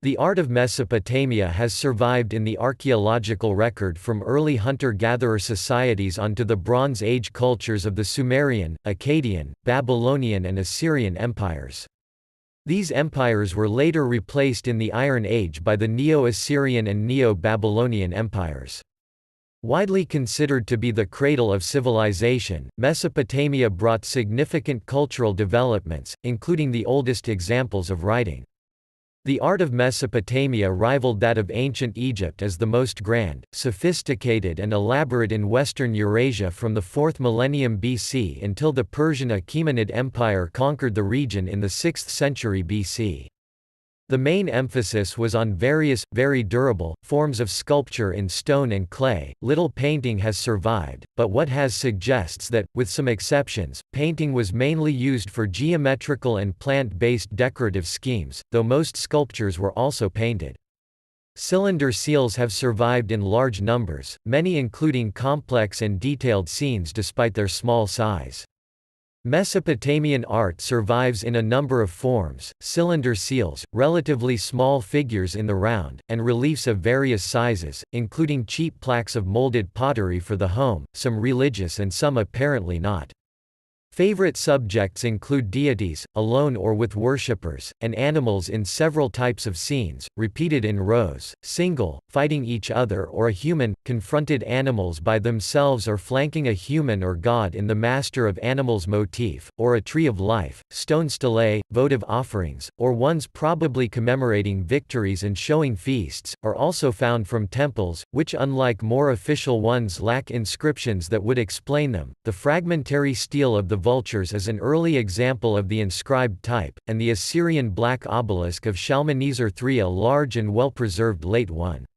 The art of Mesopotamia has survived in the archaeological record from early hunter-gatherer societies onto the Bronze Age cultures of the Sumerian, Akkadian, Babylonian and Assyrian empires. These empires were later replaced in the Iron Age by the Neo-Assyrian and Neo-Babylonian empires. Widely considered to be the cradle of civilization, Mesopotamia brought significant cultural developments, including the oldest examples of writing. The art of Mesopotamia rivaled that of ancient Egypt as the most grand, sophisticated and elaborate in western Eurasia from the 4th millennium BC until the Persian Achaemenid Empire conquered the region in the 6th century BC. The main emphasis was on various, very durable, forms of sculpture in stone and clay. Little painting has survived, but what has suggests that, with some exceptions, painting was mainly used for geometrical and plant-based decorative schemes, though most sculptures were also painted. Cylinder seals have survived in large numbers, many including complex and detailed scenes despite their small size. Mesopotamian art survives in a number of forms: cylinder seals, relatively small figures in the round, and reliefs of various sizes, including cheap plaques of molded pottery for the home, some religious and some apparently not. Favorite subjects include deities, alone or with worshippers, and animals in several types of scenes, repeated in rows, single, fighting each other or a human, confronted animals by themselves or flanking a human or god in the Master of Animals motif, or a Tree of Life.Stone stelae, votive offerings, or ones probably commemorating victories and showing feasts, are also found from temples, which unlike more official ones lack inscriptions that would explain them. The fragmentary stele of the Vultures is an early example of the inscribed type, and the Assyrian black obelisk of Shalmaneser III a large and well-preserved late one.